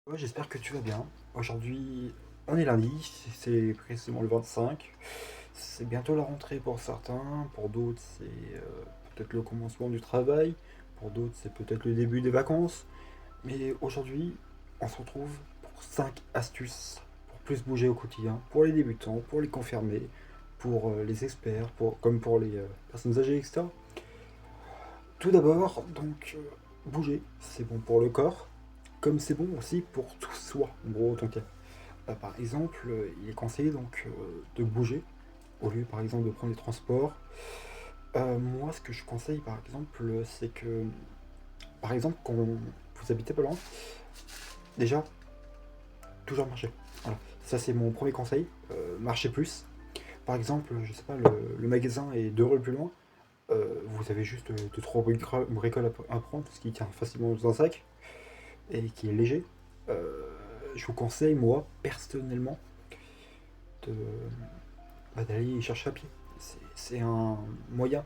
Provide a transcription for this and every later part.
Ouais, j'espère que tu vas bien. Aujourd'hui, on est lundi, c'est précisément le 25. C'est bientôt la rentrée pour certains, pour d'autres c'est peut-être le commencement du travail, pour d'autres c'est peut-être le début des vacances. Mais aujourd'hui, on se retrouve pour 5 astuces pour plus bouger au quotidien, pour les débutants, pour les confirmés, pour les experts, comme pour les personnes âgées, etc. Tout d'abord, bouger, c'est bon pour le corps, comme c'est bon aussi pour tout soi, en gros, autant cas. Par exemple, il est conseillé de bouger au lieu par exemple de prendre les transports. Moi, ce que je conseille par exemple, c'est que par exemple quand vous habitez pas loin, déjà toujours marcher. Voilà. Ça c'est mon premier conseil. Marcher plus. Par exemple, je sais pas, le magasin est 2 rues plus loin. Vous avez juste 2-3 bricoles à prendre, ce qui tient facilement dans un sac et qui est léger. Euh, je vous conseille, moi, personnellement, de, d'aller chercher à pied. C'est un moyen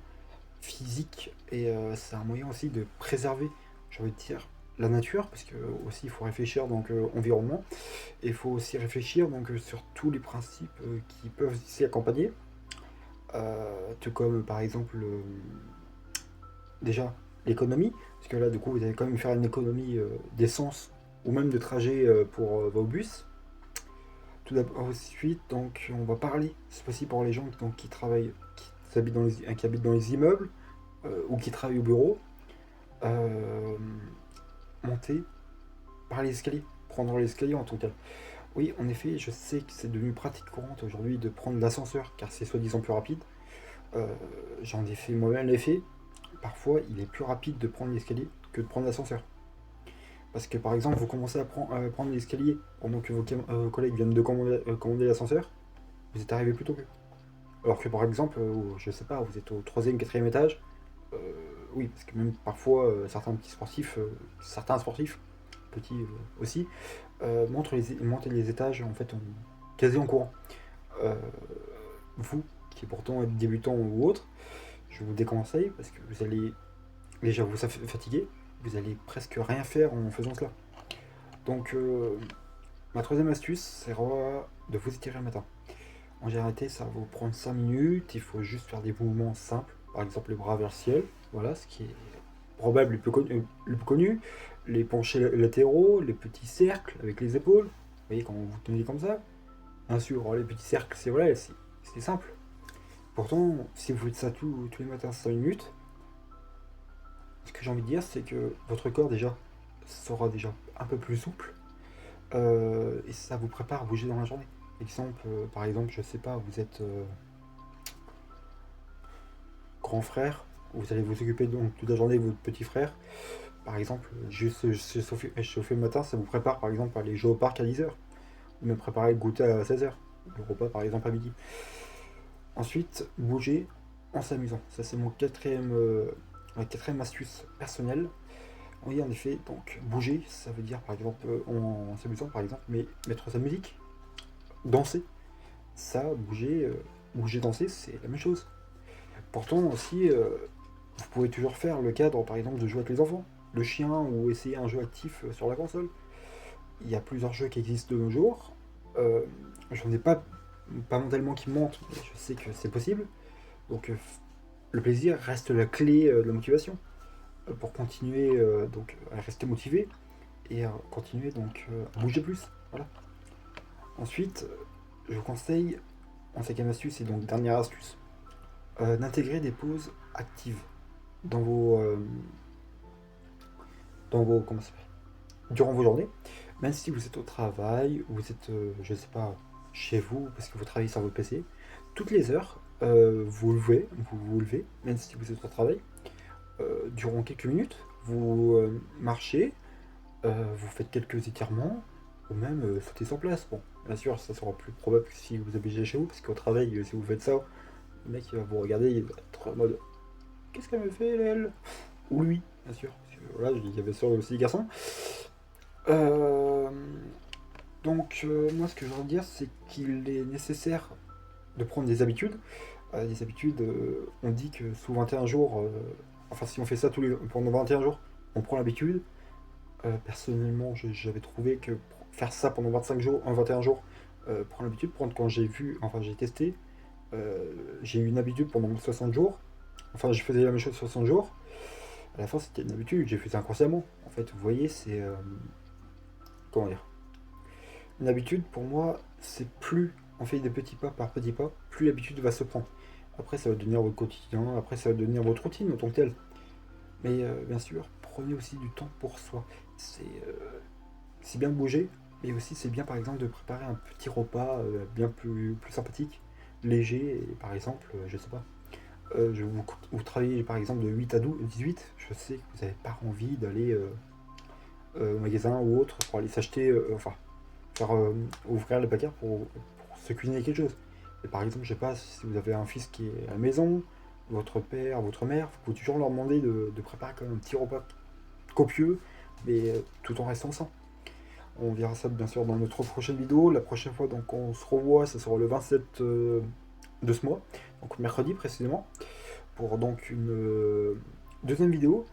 physique et c'est un moyen aussi de préserver, j'ai envie de dire, la nature, parce que aussi il faut réfléchir environnement, et il faut aussi réfléchir sur tous les principes qui peuvent s'y accompagner, tout comme par exemple déjà l'économie, parce que là du coup vous allez quand même faire une économie d'essence ou même de trajet pour vos bus. Tout d'abord, ensuite, on va parler, c'est possible pour les gens qui travaillent, qui habitent dans les immeubles ou qui travaillent au bureau, euh, monter par les escaliers, prendre l'escalier en tout cas. Oui, en effet, je sais que c'est devenu pratique courante aujourd'hui de prendre l'ascenseur car c'est soi-disant plus rapide. Euh, J'en ai fait moi-même l'effet. Parfois, il est plus rapide de prendre l'escalier que de prendre l'ascenseur. Parce que par exemple, vous commencez à prendre l'escalier pendant que vos collègues viennent de commander l'ascenseur, vous êtes arrivé plus tôt qu'eux. Alors que par exemple, je sais pas, vous êtes au troisième, quatrième étage, euh, oui, parce que même parfois certains sportifs, petits aussi, montent les étages en fait quasi en courant. Euh, vous, qui pourtant êtes débutant ou autre, je vous déconseille parce que vous allez déjà vous fatiguer, vous allez presque rien faire en faisant cela. Donc ma troisième astuce, c'est de vous étirer le matin. En général, ça va vous prendre 5 minutes, il faut juste faire des mouvements simples, par exemple les bras vers le ciel, voilà, ce qui est probable le plus connu, les penchés latéraux, les petits cercles avec les épaules, vous voyez quand vous tenez comme ça, bien sûr, les petits cercles, c'est voilà, c'est simple. Pourtant, si vous faites ça tous les matins 5 minutes, ce que j'ai envie de dire, c'est que votre corps déjà sera déjà un peu plus souple et ça vous prépare à bouger dans la journée. Par exemple, je sais pas, vous êtes grand frère, vous allez vous occuper donc toute la journée de votre petit frère. Par exemple, juste chauffer le matin, ça vous prépare par exemple à aller jouer au parc à 10 heures, ou même préparer le goûter à 16 heures, le repas par exemple à midi. Ensuite, bouger en s'amusant. Ça c'est ma quatrième astuce personnelle. Oui, en effet, donc bouger, ça veut dire par exemple en s'amusant par exemple, mais mettre sa musique, danser. Ça, bouger, danser, c'est la même chose. Pourtant aussi, vous pouvez toujours faire le cadre, par exemple, de jouer avec les enfants, le chien ou essayer un jeu actif sur la console. Il y a plusieurs jeux qui existent de nos jours. Euh, J'en ai pas mentalement qui me montent, mais je sais que c'est possible. Donc le plaisir reste la clé de la motivation pour continuer à rester motivé et à continuer à bouger plus. Voilà. Ensuite, je vous conseille, en cinquième astuce et donc dernière astuce, d'intégrer des pauses actives dans vos comment ça s'appelle durant vos journées, même si vous êtes au travail, ou vous êtes, je sais pas, chez vous, parce que vous travaillez sur votre PC, toutes les heures, vous levez, même si vous êtes au travail, durant quelques minutes, vous marchez, vous faites quelques étirements, ou même sautez sur place. Bon, bien sûr, ça sera plus probable que si vous habitez chez vous, parce qu'au travail, si vous faites ça, le mec il va vous regarder, il va être en mode qu'est-ce qu'elle me fait, elle? Ou lui, bien sûr, parce que voilà, il y avait ça aussi des garçons. Euh, moi, ce que je veux dire, c'est qu'il est nécessaire de prendre des habitudes. Des habitudes, on dit que sous 21 jours, enfin, si on fait ça pendant 21 jours, on prend l'habitude. Personnellement, j'avais trouvé que faire ça pendant 25 jours, 21 jours, prendre l'habitude, prendre quand j'ai vu, enfin j'ai testé, j'ai eu une habitude pendant 60 jours, enfin je faisais la même chose 60 jours, à la fin c'était une habitude, j'ai fait ça inconsciemment. En fait, vous voyez, c'est, comment dire, une habitude pour moi, c'est plus on fait des petits pas par petits pas, plus l'habitude va se prendre. Après, ça va devenir votre quotidien, après, ça va devenir votre routine en tant que telle. Mais bien sûr, prenez aussi du temps pour soi. C'est c'est bien de bouger, mais aussi c'est bien par exemple de préparer un petit repas bien plus sympathique, léger, et par exemple, je sais pas, vous travaillez par exemple de 8 à 12, 18, je sais que vous n'avez pas envie d'aller au magasin ou autre pour aller s'acheter, enfin, faire ouvrir le placard pour se cuisiner quelque chose. Et par exemple, je sais pas, si vous avez un fils qui est à la maison, votre père, votre mère, vous pouvez toujours leur demander de préparer quand même un petit repas copieux, mais tout en restant sain. On verra ça bien sûr dans notre prochaine vidéo. La prochaine fois donc on se revoit, ça sera le 27 de ce mois, donc mercredi précisément, pour donc une deuxième vidéo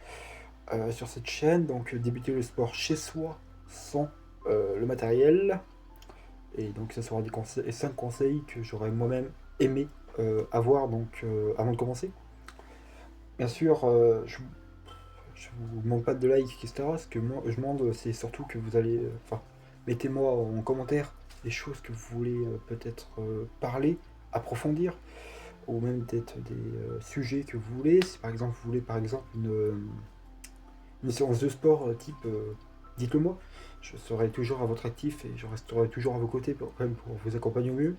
sur cette chaîne. Donc débuter le sport chez soi sans le matériel. Et donc ça sera des conseils, 5 conseils que j'aurais moi-même aimé avoir donc avant de commencer. Bien sûr, je vous demande pas de like, etc. Ce que moi je demande, c'est surtout que vous allez, enfin, mettez-moi en commentaire des choses que vous voulez peut-être parler, approfondir, ou même peut-être des sujets que vous voulez. Si par exemple vous voulez par exemple une séance de sport type, dites-le moi. Je serai toujours à votre actif et je resterai toujours à vos côtés quand même pour vous accompagner au mieux.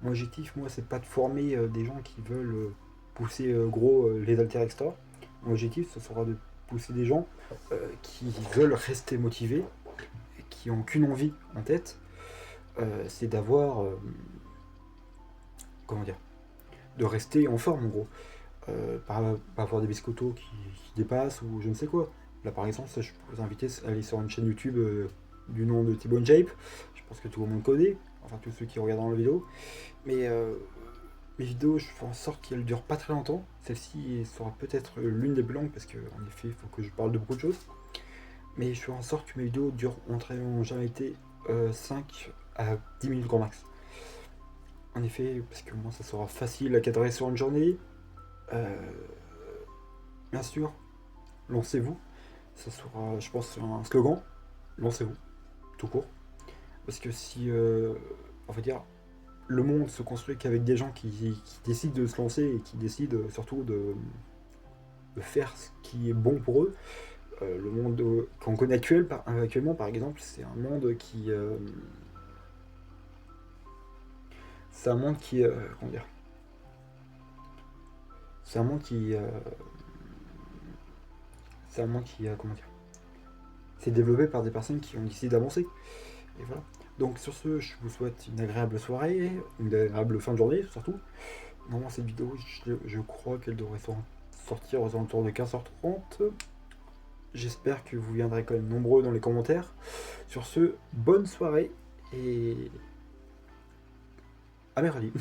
Mon objectif, moi, c'est pas de former des gens qui veulent pousser gros les haltères, etc. Mon objectif, ce sera de pousser des gens qui veulent rester motivés et qui n'ont qu'une envie en tête, c'est d'avoir, comment dire, de rester en forme en gros. Pas avoir des biscottos qui dépassent ou je ne sais quoi. Là par exemple, ça, je peux vous inviter à aller sur une chaîne YouTube du nom de T-Bone Shape. Je pense que tout le monde connaît, enfin tous ceux qui regardent la vidéo. Mais mes vidéos, je fais en sorte qu'elles ne durent pas très longtemps. Celle-ci sera peut-être l'une des plus longues parce qu'en effet, il faut que je parle de beaucoup de choses. Mais je fais en sorte que mes vidéos durent ont jamais été 5 à 10 minutes grand max. En effet, parce que moi ça sera facile à cadrer sur une journée. Euh, bien sûr, lancez-vous. Ça sera, je pense, un slogan. Lancez-vous, tout court. Parce que si, on va dire, le monde se construit qu'avec des gens qui décident de se lancer et qui décident surtout de faire ce qui est bon pour eux, le monde qu'on connaît actuellement, par exemple, c'est un monde qui, c'est un monde qui, comment dire, c'est un monde qui, c'est un monde qui, comment dire, c'est développé par des personnes qui ont décidé d'avancer. Et voilà. Donc sur ce, je vous souhaite une agréable soirée, une agréable fin de journée surtout. Normalement cette vidéo, je crois qu'elle devrait sortir aux alentours de 15h30. J'espère que vous viendrez quand même nombreux dans les commentaires. Sur ce, bonne soirée et à mercredi.